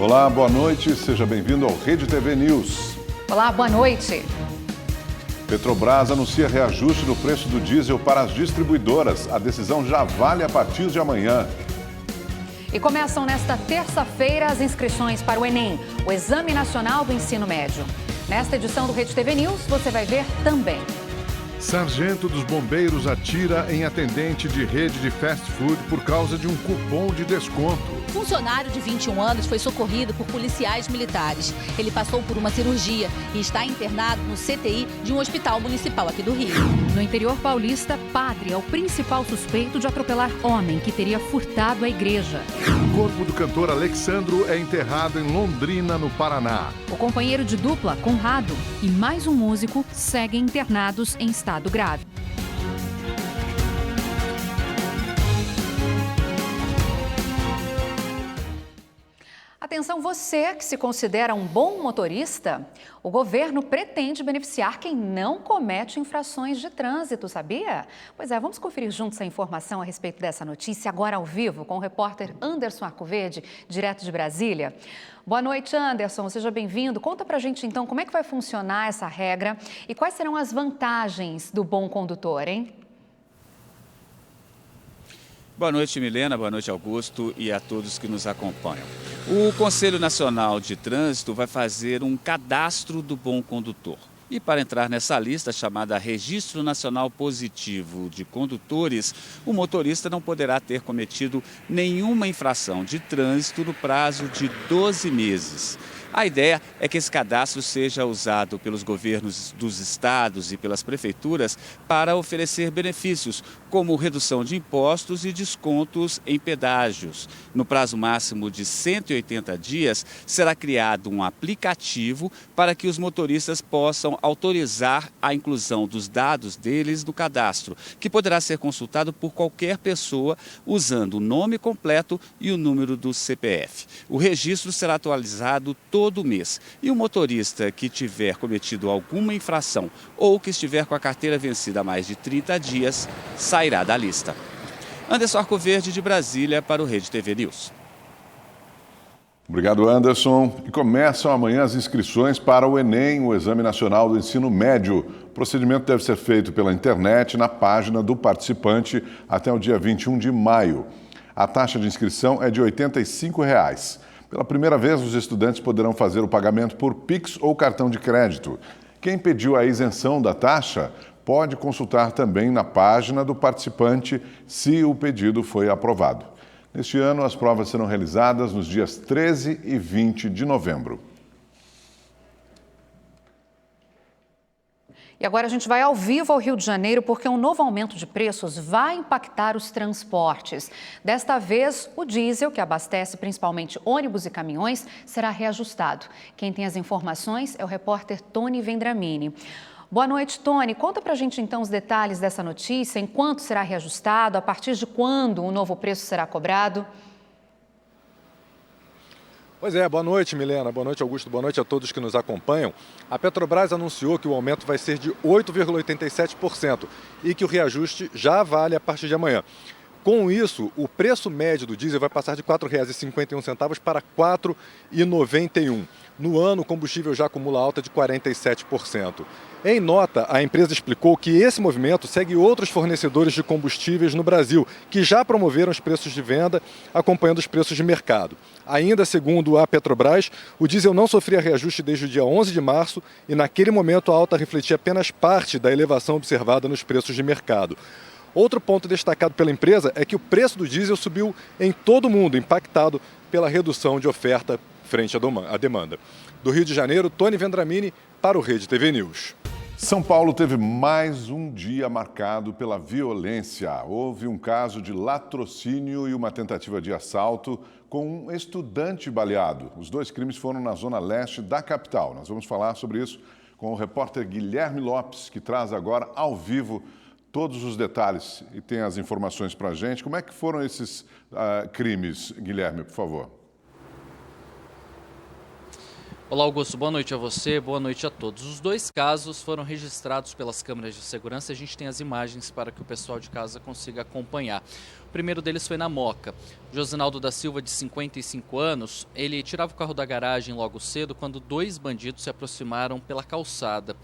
Olá, boa noite, seja bem-vindo ao Rede TV News. Olá, boa noite. Petrobras anuncia reajuste do preço do diesel para as distribuidoras. A decisão já vale a partir de amanhã. E começam nesta terça-feira as inscrições para o Enem, o Exame Nacional do Ensino Médio. Nesta edição do Rede TV News, você vai ver também. Sargento dos Bombeiros atira em atendente de rede de fast food por causa de um cupom de desconto. Funcionário de 21 anos foi socorrido por policiais militares. Ele passou por uma cirurgia e está internado no CTI de um hospital municipal aqui do Rio. No interior paulista, padre é o principal suspeito de atropelar homem que teria furtado a igreja. O corpo do cantor Alexandro é enterrado em Londrina, no Paraná. O companheiro de dupla, Conrado, e mais um músico seguem internados em estado grave. Atenção você que se considera um bom motorista, o governo pretende beneficiar quem não comete infrações de trânsito, sabia? Pois é, vamos conferir juntos a informação a respeito dessa notícia agora ao vivo com o repórter Anderson Arcoverde, direto de Brasília. Boa noite, Anderson, seja bem-vindo. Conta pra gente então como é que vai funcionar essa regra e quais serão as vantagens do bom condutor, hein? Boa noite, Milena, boa noite, Augusto, e a todos que nos acompanham. O Conselho Nacional de Trânsito vai fazer um cadastro do bom condutor. E para entrar nessa lista, chamada Registro Nacional Positivo de Condutores, o motorista não poderá ter cometido nenhuma infração de trânsito no prazo de 12 meses. A ideia é que esse cadastro seja usado pelos governos dos estados e pelas prefeituras para oferecer benefícios, como redução de impostos e descontos em pedágios. No prazo máximo de 180 dias, será criado um aplicativo para que os motoristas possam autorizar a inclusão dos dados deles no cadastro, que poderá ser consultado por qualquer pessoa usando o nome completo e o número do CPF. O registro será atualizado todo mês e o motorista que tiver cometido alguma infração ou que estiver com a carteira vencida há mais de 30 dias sairá da lista. Anderson Arcoverde, de Brasília, para o Rede TV News. Obrigado, Anderson. E começam amanhã as inscrições para o Enem, o Exame Nacional do Ensino Médio. O procedimento deve ser feito pela internet na página do participante até o dia 21 de maio. A taxa de inscrição é de R$ 85. Pela primeira vez, os estudantes poderão fazer o pagamento por Pix ou cartão de crédito. Quem pediu a isenção da taxa pode consultar também na página do participante se o pedido foi aprovado. Neste ano, as provas serão realizadas nos dias 13 e 20 de novembro. E agora a gente vai ao vivo ao Rio de Janeiro porque um novo aumento de preços vai impactar os transportes. Desta vez, o diesel, que abastece principalmente ônibus e caminhões, será reajustado. Quem tem as informações é o repórter Tony Vendramini. Boa noite, Tony. Conta pra gente então os detalhes dessa notícia, em quanto será reajustado, a partir de quando o novo preço será cobrado? Pois é, boa noite, Milena, boa noite, Augusto, boa noite a todos que nos acompanham. A Petrobras anunciou que o aumento vai ser de 8,87% e que o reajuste já vale a partir de amanhã. Com isso, o preço médio do diesel vai passar de R$ 4,51 para R$ 4,91. No ano, o combustível já acumula alta de 47%. Em nota, a empresa explicou que esse movimento segue outros fornecedores de combustíveis no Brasil, que já promoveram os preços de venda, acompanhando os preços de mercado. Ainda segundo a Petrobras, o diesel não sofria reajuste desde o dia 11 de março e, naquele momento, a alta refletia apenas parte da elevação observada nos preços de mercado. Outro ponto destacado pela empresa é que o preço do diesel subiu em todo o mundo, impactado pela redução de oferta frente à demanda. Do Rio de Janeiro, Tony Vendramini para o Rede TV News. São Paulo teve mais um dia marcado pela violência. Houve um caso de latrocínio e uma tentativa de assalto com um estudante baleado. Os dois crimes foram na zona leste da capital. Nós vamos falar sobre isso com o repórter Guilherme Lopes, que traz agora ao vivo todos os detalhes e tem as informações para a gente. Como é que foram esses crimes, Guilherme, por favor? Olá, Augusto. Boa noite a você, boa noite a todos. Os 2 casos foram registrados pelas câmeras de segurança. A gente tem as imagens para que o pessoal de casa consiga acompanhar. O primeiro deles foi na Moca. Josinaldo da Silva, de 55 anos, ele tirava o carro da garagem logo cedo quando 2 bandidos se aproximaram pela calçada.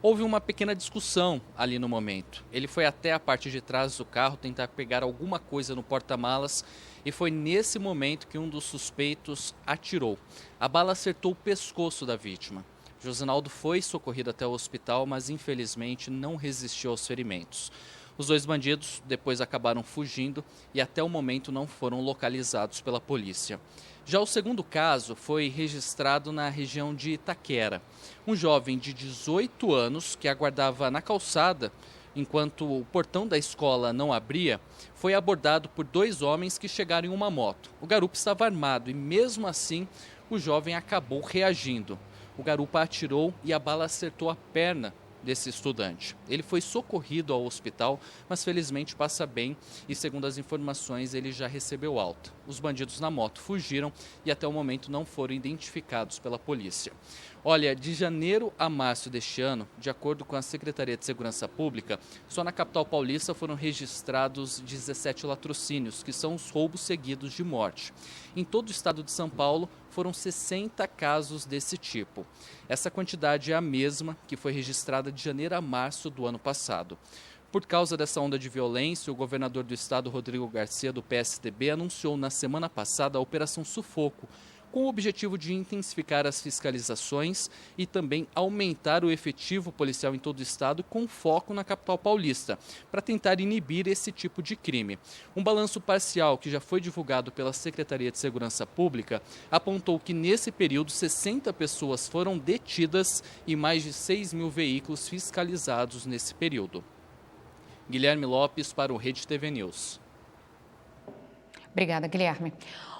Houve uma pequena discussão ali no momento. Ele foi até a parte de trás do carro tentar pegar alguma coisa no porta-malas e foi nesse momento que um dos suspeitos atirou. A bala acertou o pescoço da vítima. Josinaldo foi socorrido até o hospital, mas infelizmente não resistiu aos ferimentos. Os 2 bandidos depois acabaram fugindo e até o momento não foram localizados pela polícia. Já o segundo caso foi registrado na região de Itaquera. Um jovem de 18 anos que aguardava na calçada enquanto o portão da escola não abria, foi abordado por 2 homens que chegaram em uma moto. O garupa estava armado e mesmo assim o jovem acabou reagindo. O garupa atirou e a bala acertou a perna desse estudante. Ele foi socorrido ao hospital, mas felizmente passa bem e, segundo as informações, ele já recebeu alta. Os bandidos na moto fugiram e até o momento não foram identificados pela polícia. Olha, de janeiro a março deste ano, de acordo com a Secretaria de Segurança Pública, só na capital paulista foram registrados 17 latrocínios, que são os roubos seguidos de morte. Em todo o estado de São Paulo, foram 60 casos desse tipo. Essa quantidade é a mesma que foi registrada de janeiro a março do ano passado. Por causa dessa onda de violência, o governador do estado, Rodrigo Garcia, do PSDB, anunciou na semana passada a Operação Sufoco, com o objetivo de intensificar as fiscalizações e também aumentar o efetivo policial em todo o estado, com foco na capital paulista, para tentar inibir esse tipo de crime. Um balanço parcial que já foi divulgado pela Secretaria de Segurança Pública apontou que nesse período 60 pessoas foram detidas e mais de 6 mil veículos fiscalizados nesse período. Guilherme Lopes para o Rede TV News. Obrigada, Guilherme.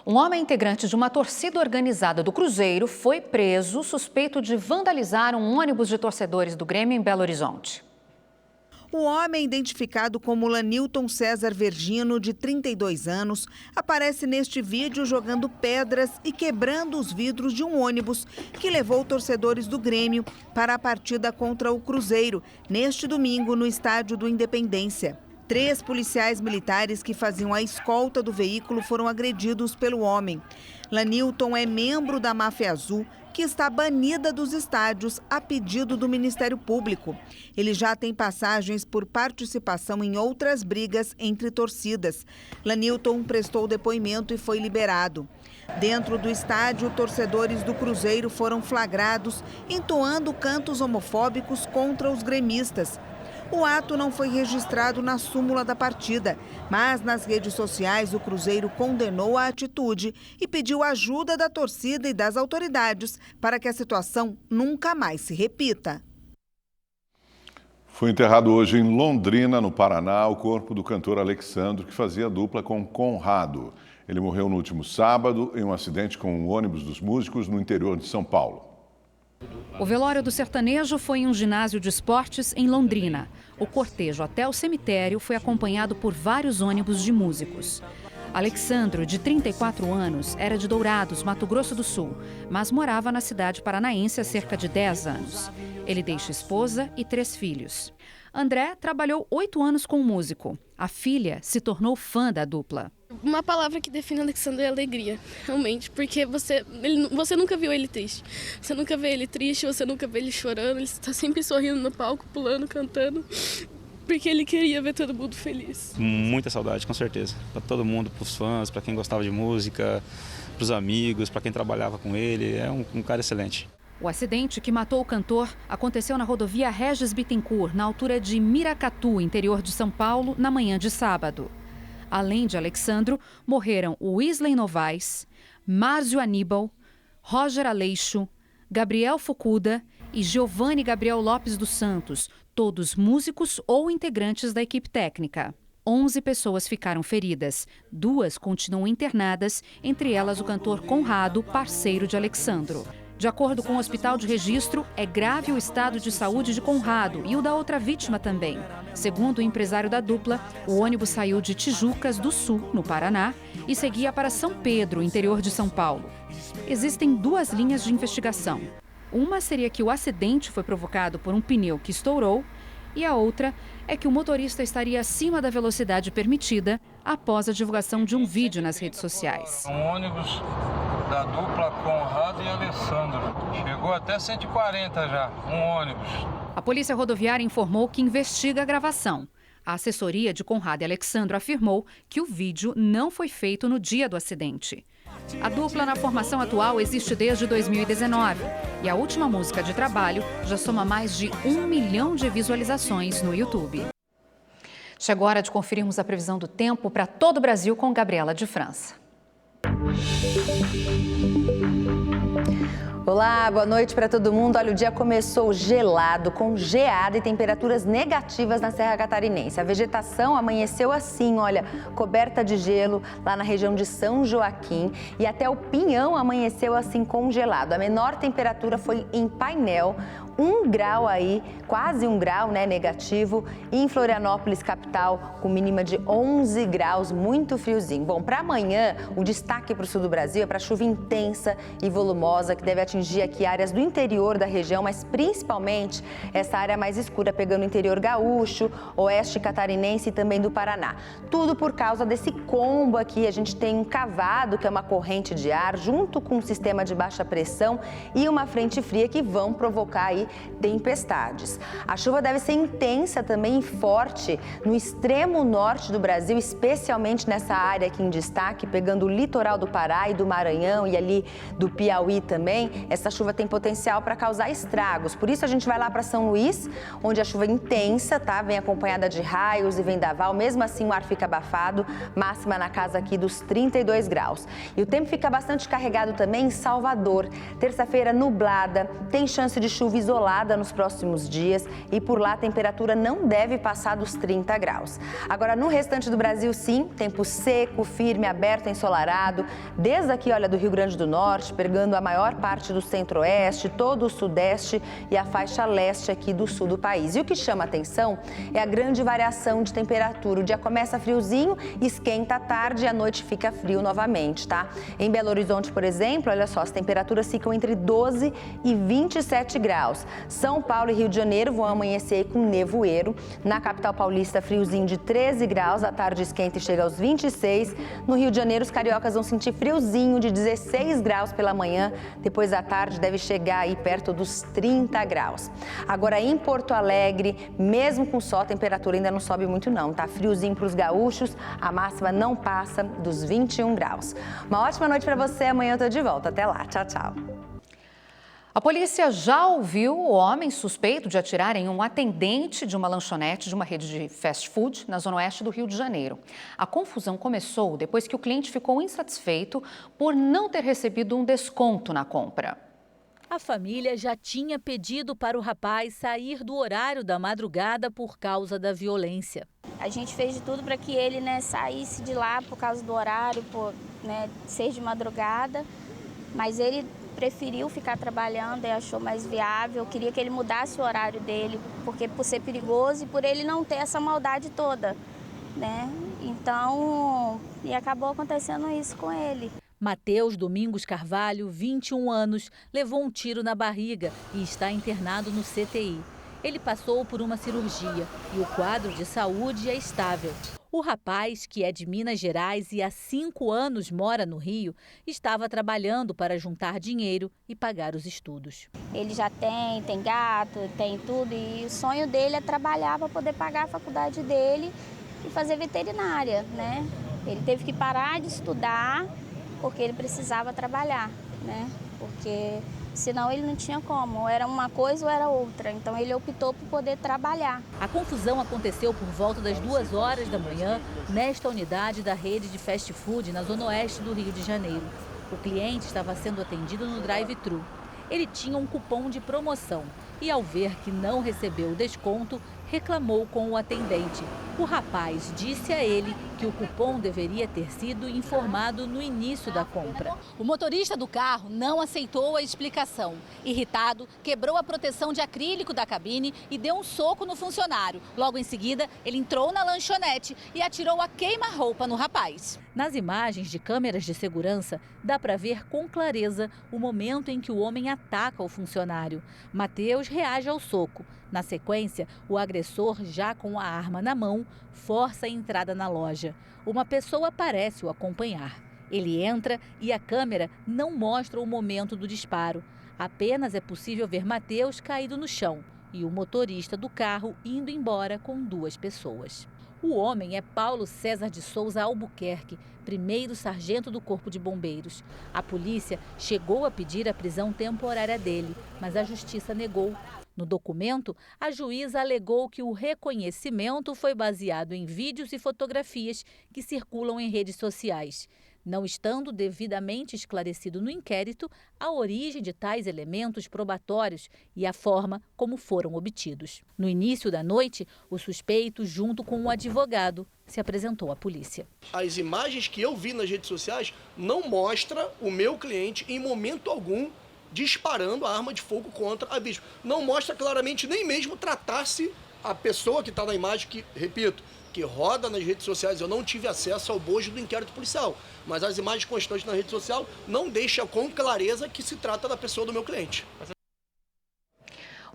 Um homem integrante de uma torcida organizada do Cruzeiro foi preso suspeito de vandalizar um ônibus de torcedores do Grêmio em Belo Horizonte. O homem, identificado como Lanilton César Vergino, de 32 anos, aparece neste vídeo jogando pedras e quebrando os vidros de um ônibus que levou torcedores do Grêmio para a partida contra o Cruzeiro, neste domingo no estádio do Independência. 3 policiais militares que faziam a escolta do veículo foram agredidos pelo homem. Lanilton é membro da Máfia Azul, que está banida dos estádios a pedido do Ministério Público. Ele já tem passagens por participação em outras brigas entre torcidas. Lanilton prestou depoimento e foi liberado. Dentro do estádio, torcedores do Cruzeiro foram flagrados entoando cantos homofóbicos contra os gremistas. O ato não foi registrado na súmula da partida, mas nas redes sociais o Cruzeiro condenou a atitude e pediu ajuda da torcida e das autoridades para que a situação nunca mais se repita. Foi enterrado hoje em Londrina, no Paraná, o corpo do cantor Alexandro, que fazia dupla com Conrado. Ele morreu no último sábado em um acidente com um ônibus dos músicos no interior de São Paulo. O velório do sertanejo foi em um ginásio de esportes em Londrina. O cortejo até o cemitério foi acompanhado por vários ônibus de músicos. Alexandro, de 34 anos, era de Dourados, Mato Grosso do Sul, mas morava na cidade paranaense há cerca de 10 anos. Ele deixa esposa e 3 filhos. André trabalhou 8 anos com o músico. A filha se tornou fã da dupla. Uma palavra que define Alexandre é alegria, realmente, porque você nunca viu ele triste. Você nunca vê ele triste, você nunca vê ele chorando, ele está sempre sorrindo no palco, pulando, cantando, porque ele queria ver todo mundo feliz. Muita saudade, com certeza, para todo mundo, para os fãs, para quem gostava de música, para os amigos, para quem trabalhava com ele, é um cara excelente. O acidente que matou o cantor aconteceu na rodovia Regis Bittencourt, na altura de Miracatu, interior de São Paulo, na manhã de sábado. Além de Alexandro, morreram Wesley Novaes, Márcio Aníbal, Roger Aleixo, Gabriel Fukuda e Giovanni Gabriel Lopes dos Santos, todos músicos ou integrantes da equipe técnica. 11 pessoas ficaram feridas, 2 continuam internadas, entre elas o cantor Conrado, parceiro de Alexandro. De acordo com o hospital de registro, é grave o estado de saúde de Conrado e o da outra vítima também. Segundo o empresário da dupla, o ônibus saiu de Tijucas do Sul, no Paraná, e seguia para São Pedro, interior de São Paulo. Existem duas linhas de investigação. Uma seria que o acidente foi provocado por um pneu que estourou e a outra é que o motorista estaria acima da velocidade permitida após a divulgação de um vídeo nas redes sociais. Um ônibus da dupla Conrado e Alessandro. Chegou até 140 já, um ônibus. A Polícia Rodoviária informou que investiga a gravação. A assessoria de Conrado e Alessandro afirmou que o vídeo não foi feito no dia do acidente. A dupla na formação atual existe desde 2019 e a última música de trabalho já soma mais de 1 milhão de visualizações no YouTube. Chegou a hora de conferirmos a previsão do tempo para todo o Brasil com Gabriela de França. Olá, boa noite para todo mundo. Olha, o dia começou gelado, com geada e temperaturas negativas na Serra Catarinense. A vegetação amanheceu assim, olha, coberta de gelo lá na região de São Joaquim e até o Pinhão amanheceu assim congelado. A menor temperatura foi em Painel, 1 grau aí, quase 1 grau, né, negativo, e em Florianópolis, capital, com mínima de 11 graus, muito friozinho. Bom, para amanhã, o destaque para o sul do Brasil é para chuva intensa e volumosa, que deve atingir aqui áreas do interior da região, mas principalmente essa área mais escura, pegando o interior gaúcho, oeste catarinense e também do Paraná. Tudo por causa desse combo aqui. A gente tem um cavado, que é uma corrente de ar, junto com um sistema de baixa pressão e uma frente fria que vão provocar aí tempestades. A chuva deve ser intensa também e forte no extremo norte do Brasil, especialmente nessa área aqui em destaque, pegando o litoral do Pará e do Maranhão e ali do Piauí também. Essa chuva tem potencial para causar estragos. Por isso a gente vai lá para São Luís, onde a chuva é intensa, tá? Vem acompanhada de raios e vendaval. Mesmo assim o ar fica abafado, máxima na casa aqui dos 32 graus. E o tempo fica bastante carregado também em Salvador. Terça-feira nublada, tem chance de chuva isolada nos próximos dias e por lá a temperatura não deve passar dos 30 graus. Agora, no restante do Brasil, sim, tempo seco, firme, aberto, ensolarado, desde aqui, olha, do Rio Grande do Norte, pegando a maior parte do centro-oeste, todo o sudeste e a faixa leste aqui do sul do país. E o que chama atenção é a grande variação de temperatura. O dia começa friozinho, esquenta à tarde e à noite fica frio novamente, tá? Em Belo Horizonte, por exemplo, olha só, as temperaturas ficam entre 12 e 27 graus. São Paulo e Rio de Janeiro vão amanhecer com nevoeiro. Na capital paulista, friozinho de 13 graus, à tarde esquenta e chega aos 26. No Rio de Janeiro, os cariocas vão sentir friozinho de 16 graus pela manhã. Depois da tarde, deve chegar aí perto dos 30 graus. Agora, em Porto Alegre, mesmo com sol, a temperatura ainda não sobe muito não, tá? Friozinho para os gaúchos, a máxima não passa dos 21 graus. Uma ótima noite para você, amanhã eu tô de volta. Até lá, tchau, tchau. A polícia já ouviu o homem suspeito de atirar em um atendente de uma lanchonete de uma rede de fast food na zona oeste do Rio de Janeiro. A confusão começou depois que o cliente ficou insatisfeito por não ter recebido um desconto na compra. A família já tinha pedido para o rapaz sair do horário da madrugada por causa da violência. A gente fez de tudo para que ele, saísse de lá por causa do horário, por ser de madrugada, mas ele preferiu ficar trabalhando e achou mais viável. Eu queria que ele mudasse o horário dele, porque por ser perigoso e por ele não ter essa maldade toda, Então, e acabou acontecendo isso com ele. Mateus Domingos Carvalho, 21 anos, levou um tiro na barriga e está internado no CTI. Ele passou por uma cirurgia e o quadro de saúde é estável. O rapaz, que é de Minas Gerais e há 5 anos mora no Rio, estava trabalhando para juntar dinheiro e pagar os estudos. Ele já tem gato, tem tudo, e o sonho dele é trabalhar para poder pagar a faculdade dele e fazer veterinária, Ele teve que parar de estudar porque ele precisava trabalhar, Porque senão ele não tinha como, ou era uma coisa ou era outra. Então ele optou por poder trabalhar. A confusão aconteceu por volta das 2 horas da manhã nesta unidade da rede de fast food na zona oeste do Rio de Janeiro. O cliente estava sendo atendido no drive-thru. Ele tinha um cupom de promoção e, ao ver que não recebeu o desconto, reclamou com o atendente. O rapaz disse a ele que o cupom deveria ter sido informado no início da compra. O motorista do carro não aceitou a explicação. Irritado, quebrou a proteção de acrílico da cabine e deu um soco no funcionário. Logo em seguida, ele entrou na lanchonete e atirou a queima-roupa no rapaz. Nas imagens de câmeras de segurança, dá para ver com clareza o momento em que o homem ataca o funcionário. Mateus reage ao soco. Na sequência, o agressor, já com a arma na mão, força a entrada na loja. Uma pessoa parece o acompanhar. Ele entra e a câmera não mostra o momento do disparo. Apenas é possível ver Mateus caído no chão e o motorista do carro indo embora com 2 pessoas. O homem é Paulo César de Souza Albuquerque, primeiro sargento do Corpo de Bombeiros. A polícia chegou a pedir a prisão temporária dele, mas a justiça negou. No documento, a juíza alegou que o reconhecimento foi baseado em vídeos e fotografias que circulam em redes sociais, não estando devidamente esclarecido no inquérito a origem de tais elementos probatórios e a forma como foram obtidos. No início da noite, o suspeito, junto com um advogado, se apresentou à polícia. As imagens que eu vi nas redes sociais não mostram o meu cliente em momento algum disparando a arma de fogo contra a vítima. Não mostra claramente nem mesmo tratar-se a pessoa que está na imagem, que, repito, que roda nas redes sociais. Eu não tive acesso ao bojo do inquérito policial, mas as imagens constantes na rede social não deixam com clareza que se trata da pessoa do meu cliente.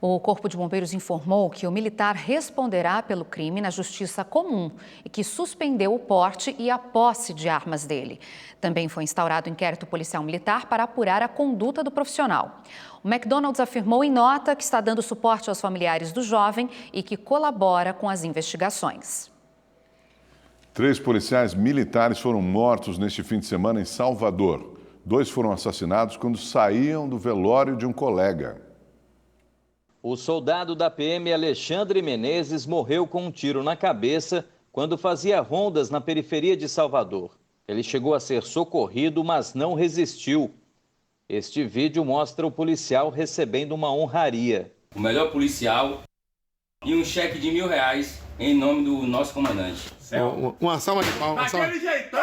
O Corpo de Bombeiros informou que o militar responderá pelo crime na justiça comum e que suspendeu o porte e a posse de armas dele. Também foi instaurado inquérito policial militar para apurar a conduta do profissional. O McDonald's afirmou em nota que está dando suporte aos familiares do jovem e que colabora com as investigações. 3 policiais militares foram mortos neste fim de semana em Salvador. 2 foram assassinados quando saíam do velório de um colega. O soldado da PM Alexandre Menezes morreu com um tiro na cabeça quando fazia rondas na periferia de Salvador. Ele chegou a ser socorrido, mas não resistiu. Este vídeo mostra o policial recebendo uma honraria. O melhor policial e um cheque de R$1.000 em nome do nosso comandante. Uma salva de palmas. Daquele jeitão!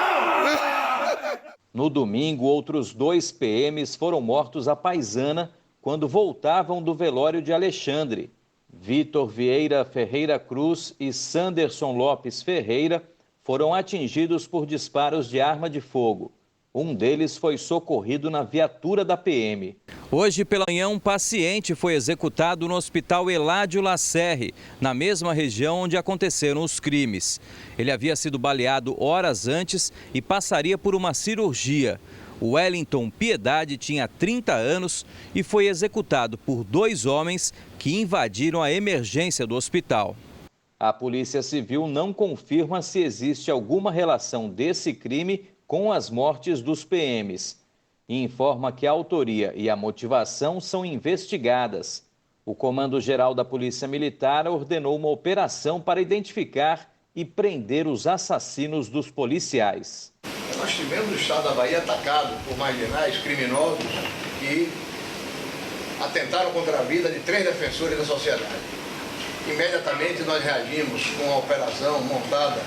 No domingo, outros 2 PMs foram mortos à paisana quando voltavam do velório de Alexandre. Vitor Vieira Ferreira Cruz e Sanderson Lopes Ferreira foram atingidos por disparos de arma de fogo. Um deles foi socorrido na viatura da PM. Hoje pela manhã, um paciente foi executado no Hospital Eládio Lacerre, na mesma região onde aconteceram os crimes. Ele havia sido baleado horas antes e passaria por uma cirurgia. O Wellington Piedade tinha 30 anos e foi executado por 2 homens que invadiram a emergência do hospital. A Polícia Civil não confirma se existe alguma relação desse crime com as mortes dos PMs. E informa que a autoria e a motivação são investigadas. O Comando-Geral da Polícia Militar ordenou uma operação para identificar e prender os assassinos dos policiais. Nós tivemos o estado da Bahia atacado por marginais criminosos que atentaram contra a vida de 3 defensores da sociedade. Imediatamente nós reagimos com a operação montada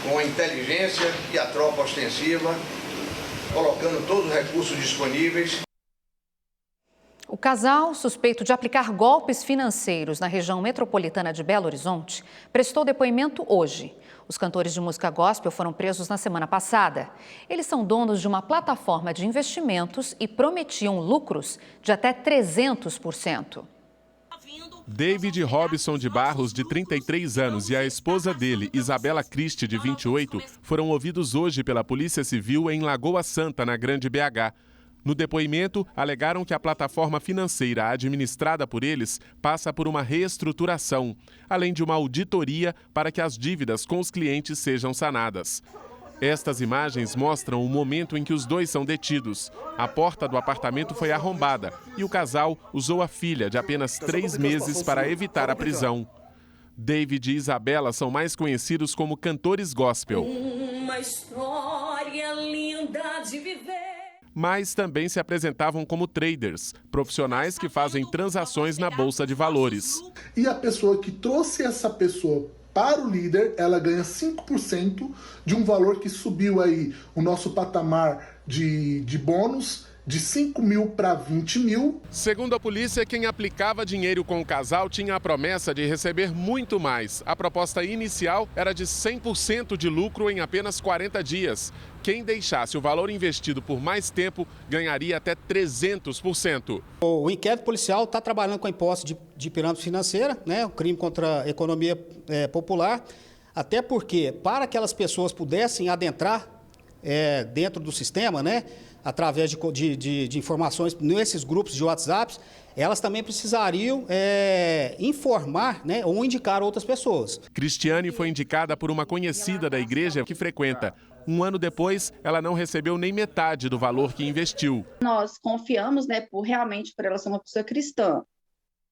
com a inteligência e a tropa ostensiva, colocando todos os recursos disponíveis. O casal, suspeito de aplicar golpes financeiros na região metropolitana de Belo Horizonte, prestou depoimento hoje. Os cantores de música gospel foram presos na semana passada. Eles são donos de uma plataforma de investimentos e prometiam lucros de até 300%. David Robson de Barros, de 33 anos, e a esposa dele, Isabela Christie, de 28, foram ouvidos hoje pela Polícia Civil em Lagoa Santa, na Grande BH. No depoimento, alegaram que a plataforma financeira administrada por eles passa por uma reestruturação, além de uma auditoria para que as dívidas com os clientes sejam sanadas. Estas imagens mostram o momento em que os 2 são detidos. A porta do apartamento foi arrombada e o casal usou a filha, de apenas 3 meses, para evitar a prisão. David e Isabela são mais conhecidos como cantores gospel. Uma história linda de viver. mas também se apresentavam como traders, profissionais que fazem transações na Bolsa de Valores. E a pessoa que trouxe essa pessoa para o líder, ela ganha 5% de um valor que subiu aí o nosso patamar de bônus de 5 mil para 20 mil. Segundo a polícia, quem aplicava dinheiro com o casal tinha a promessa de receber muito mais. A proposta inicial era de 100% de lucro em apenas 40 dias. Quem deixasse o valor investido por mais tempo ganharia até 300%. O inquérito policial está trabalhando com a hipótese de pirâmide financeira, né, o crime contra a economia popular, até porque para que aquelas pessoas pudessem adentrar dentro do sistema, né, através de informações nesses grupos de WhatsApp, elas também precisariam informar, né, ou indicar outras pessoas. Cristiane foi indicada por uma conhecida da igreja que frequenta. Um ano depois, ela não recebeu nem metade do valor que investiu. Nós confiamos, né, realmente por ela ser uma pessoa cristã.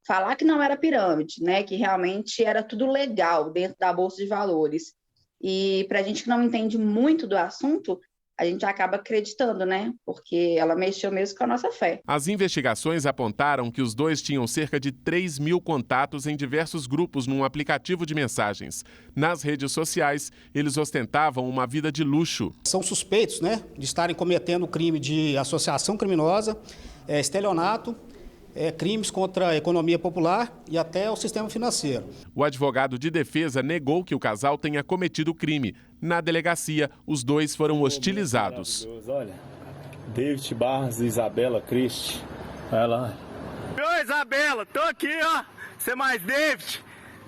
Falar que não era pirâmide, né, que realmente era tudo legal dentro da Bolsa de Valores. E para a gente que não entende muito do assunto, a gente acaba acreditando, né? Porque ela mexeu mesmo com a nossa fé. As investigações apontaram que os dois tinham cerca de 3 mil contatos em diversos grupos num aplicativo de mensagens. Nas redes sociais, eles ostentavam uma vida de luxo. São suspeitos, né, de estarem cometendo crime de associação criminosa, estelionato, crimes contra a economia popular e até o sistema financeiro. O advogado de defesa negou que o casal tenha cometido o crime. Na delegacia, os dois foram hostilizados. Olha, David Barros e Isabela Christ. Vai lá. Oi, Isabela, tô aqui, ó. Você mais David?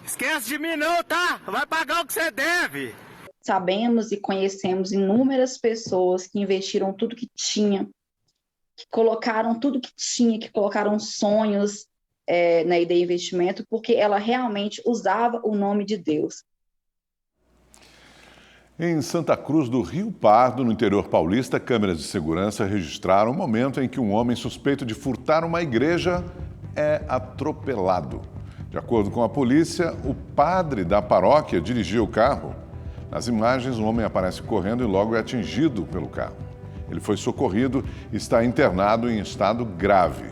Esquece de mim não, tá? Vai pagar o que você deve. Sabemos e conhecemos inúmeras pessoas que investiram tudo que tinha, que colocaram tudo que tinha, que colocaram sonhos na ideia de investimento, porque ela realmente usava o nome de Deus. Em Santa Cruz do Rio Pardo, no interior paulista, câmeras de segurança registraram o momento em que um homem suspeito de furtar uma igreja é atropelado. De acordo com a polícia, o padre da paróquia dirigia o carro. Nas imagens, o homem aparece correndo e logo é atingido pelo carro. Ele foi socorrido e está internado em estado grave.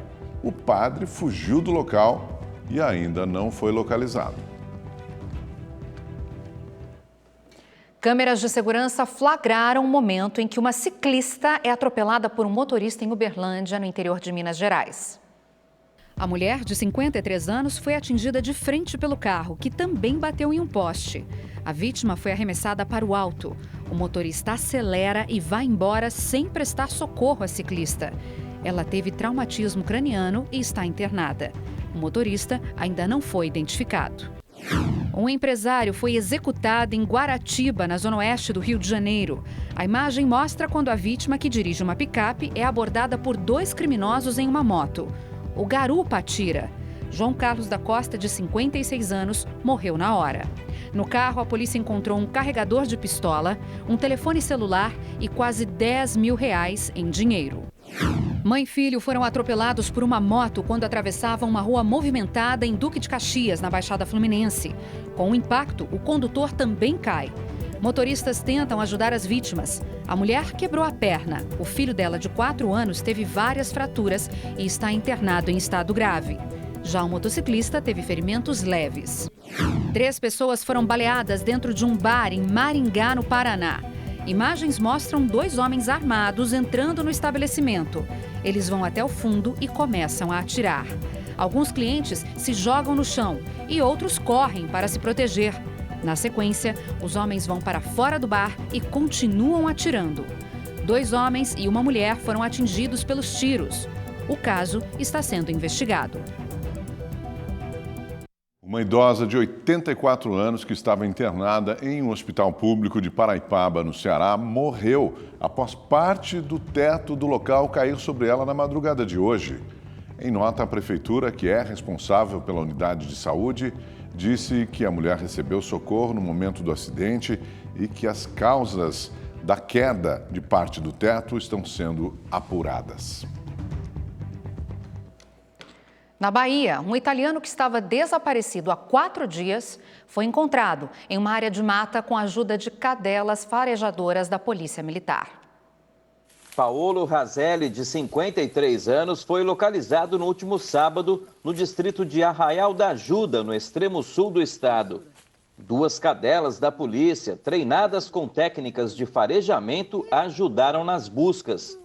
O padre fugiu do local e ainda não foi localizado. Câmeras de segurança flagraram o momento em que uma ciclista é atropelada por um motorista em Uberlândia, no interior de Minas Gerais. A mulher, de 53 anos, foi atingida de frente pelo carro, que também bateu em um poste. A vítima foi arremessada para o alto. O motorista acelera e vai embora sem prestar socorro à ciclista. Ela teve traumatismo craniano e está internada. O motorista ainda não foi identificado. Um empresário foi executado em Guaratiba, na zona oeste do Rio de Janeiro. A imagem mostra quando a vítima, que dirige uma picape, é abordada por 2 criminosos em uma moto. O garupa atira. João Carlos da Costa, de 56 anos, morreu na hora. No carro, a polícia encontrou um carregador de pistola, um telefone celular e quase R$10 mil em dinheiro. Mãe e filho foram atropelados por uma moto quando atravessavam uma rua movimentada em Duque de Caxias, na Baixada Fluminense. Com o impacto, o condutor também cai. Motoristas tentam ajudar as vítimas. A mulher quebrou a perna. O filho dela, de 4 anos, teve várias fraturas e está internado em estado grave. Já o motociclista teve ferimentos leves. 3 pessoas foram baleadas dentro de um bar em Maringá, no Paraná. Imagens mostram 2 homens armados entrando no estabelecimento. Eles vão até o fundo e começam a atirar. Alguns clientes se jogam no chão e outros correm para se proteger. Na sequência, os homens vão para fora do bar e continuam atirando. 2 homens e uma mulher foram atingidos pelos tiros. O caso está sendo investigado. Uma idosa de 84 anos que estava internada em um hospital público de Paraipaba, no Ceará, morreu após parte do teto do local cair sobre ela na madrugada de hoje. Em nota, a prefeitura, que é responsável pela unidade de saúde, disse que a mulher recebeu socorro no momento do acidente e que as causas da queda de parte do teto estão sendo apuradas. Na Bahia, um italiano que estava desaparecido há 4 dias foi encontrado em uma área de mata com a ajuda de cadelas farejadoras da Polícia Militar. Paolo Razelli, de 53 anos, foi localizado no último sábado no distrito de Arraial da Ajuda, no extremo sul do estado. 2 cadelas da polícia, treinadas com técnicas de farejamento, ajudaram nas buscas.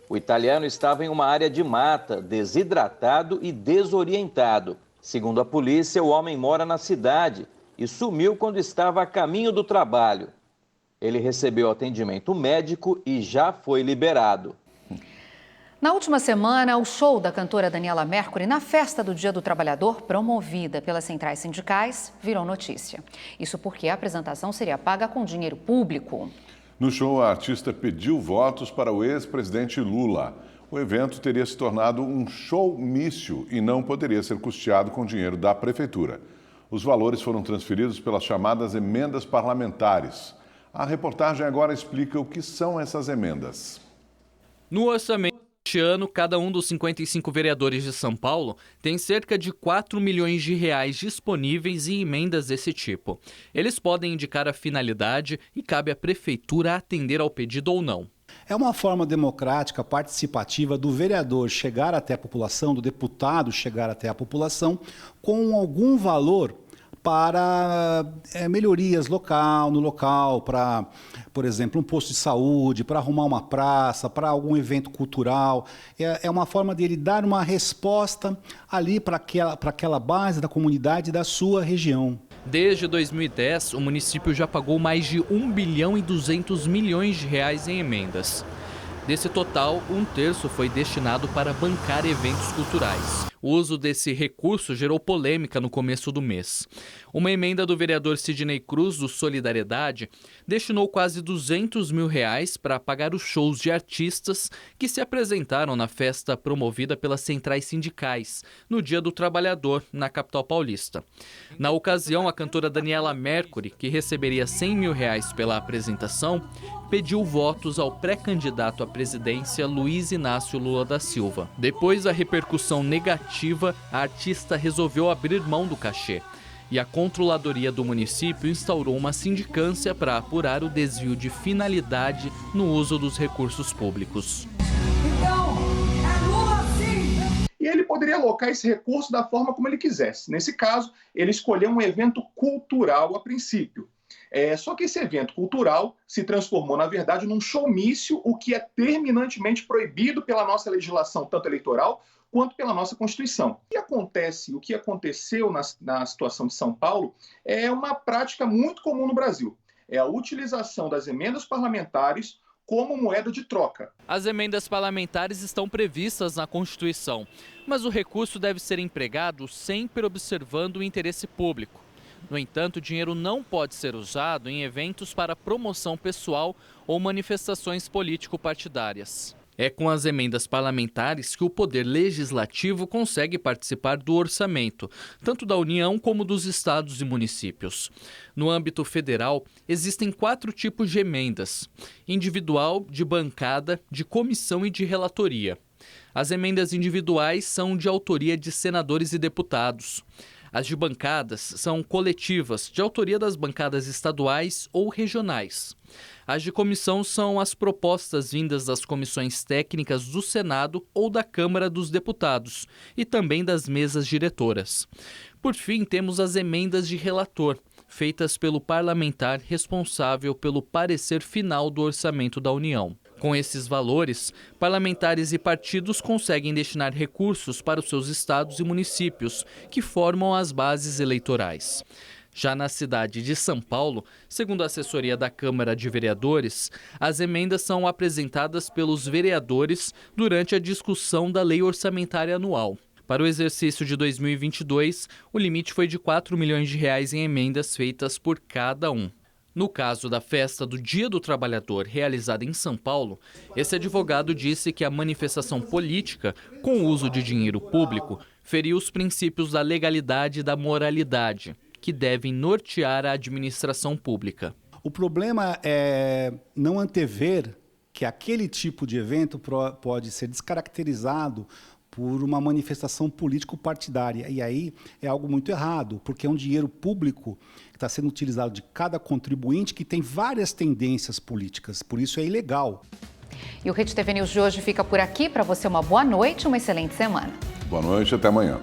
O italiano estava em uma área de mata, desidratado e desorientado. Segundo a polícia, o homem mora na cidade e sumiu quando estava a caminho do trabalho. Ele recebeu atendimento médico e já foi liberado. Na última semana, o show da cantora Daniela Mercury na Festa do Dia do Trabalhador, promovida pelas centrais sindicais, virou notícia. Isso porque a apresentação seria paga com dinheiro público. No show, a artista pediu votos para o ex-presidente Lula. O evento teria se tornado um showmício e não poderia ser custeado com dinheiro da prefeitura. Os valores foram transferidos pelas chamadas emendas parlamentares. A reportagem agora explica o que são essas emendas. No orçamento deste ano, cada um dos 55 vereadores de São Paulo tem cerca de 4 milhões de reais disponíveis em emendas desse tipo. Eles podem indicar a finalidade e cabe à prefeitura atender ao pedido ou não. É uma forma democrática, participativa do vereador chegar até a população, do deputado chegar até a população com algum valor para melhorias no local, para, por exemplo, um posto de saúde, para arrumar uma praça, para algum evento cultural. É uma forma dele dar uma resposta ali para aquela base da comunidade da sua região. Desde 2010, o município já pagou mais de 1 bilhão e 200 milhões de reais em emendas. Desse total, 1/3 foi destinado para bancar eventos culturais. O uso desse recurso gerou polêmica no começo do mês. Uma emenda do vereador Sidney Cruz, do Solidariedade, destinou quase 200 mil reais para pagar os shows de artistas que se apresentaram na festa promovida pelas centrais sindicais, no Dia do Trabalhador, na capital paulista. Na ocasião, a cantora Daniela Mercury, que receberia 100 mil reais pela apresentação, pediu votos ao pré-candidato à presidência Luiz Inácio Lula da Silva. Depois da repercussão negativa, a artista resolveu abrir mão do cachê. E a controladoria do município instaurou uma sindicância para apurar o desvio de finalidade no uso dos recursos públicos. Então, é Lula sim! E ele poderia alocar esse recurso da forma como ele quisesse. Nesse caso, ele escolheu um evento cultural a princípio. Só que esse evento cultural se transformou, na verdade, num showmício, o que é terminantemente proibido pela nossa legislação, tanto eleitoral quanto pela nossa Constituição. O que aconteceu na situação de São Paulo é uma prática muito comum no Brasil. É a utilização das emendas parlamentares como moeda de troca. As emendas parlamentares estão previstas na Constituição, mas o recurso deve ser empregado sempre observando o interesse público. No entanto, o dinheiro não pode ser usado em eventos para promoção pessoal ou manifestações político-partidárias. É com as emendas parlamentares que o Poder Legislativo consegue participar do orçamento, tanto da União como dos estados e municípios. No âmbito federal, existem 4 tipos de emendas: individual, de bancada, de comissão e de relatoria. As emendas individuais são de autoria de senadores e deputados. As de bancadas são coletivas, de autoria das bancadas estaduais ou regionais. As de comissão são as propostas vindas das comissões técnicas do Senado ou da Câmara dos Deputados e também das mesas diretoras. Por fim, temos as emendas de relator, feitas pelo parlamentar responsável pelo parecer final do orçamento da União. Com esses valores, parlamentares e partidos conseguem destinar recursos para os seus estados e municípios, que formam as bases eleitorais. Já na cidade de São Paulo, segundo a assessoria da Câmara de Vereadores, as emendas são apresentadas pelos vereadores durante a discussão da Lei Orçamentária Anual. Para o exercício de 2022, o limite foi de 4 milhões de reais em emendas feitas por cada um. No caso da festa do Dia do Trabalhador realizada em São Paulo, esse advogado disse que a manifestação política, com o uso de dinheiro público, feriu os princípios da legalidade e da moralidade, que devem nortear a administração pública. O problema é não antever que aquele tipo de evento pode ser descaracterizado por uma manifestação político-partidária. E aí é algo muito errado, porque é um dinheiro público que está sendo utilizado de cada contribuinte que tem várias tendências políticas, por isso é ilegal. E o Rede TV News de hoje fica por aqui. Para você, uma boa noite, uma excelente semana. Boa noite, até amanhã.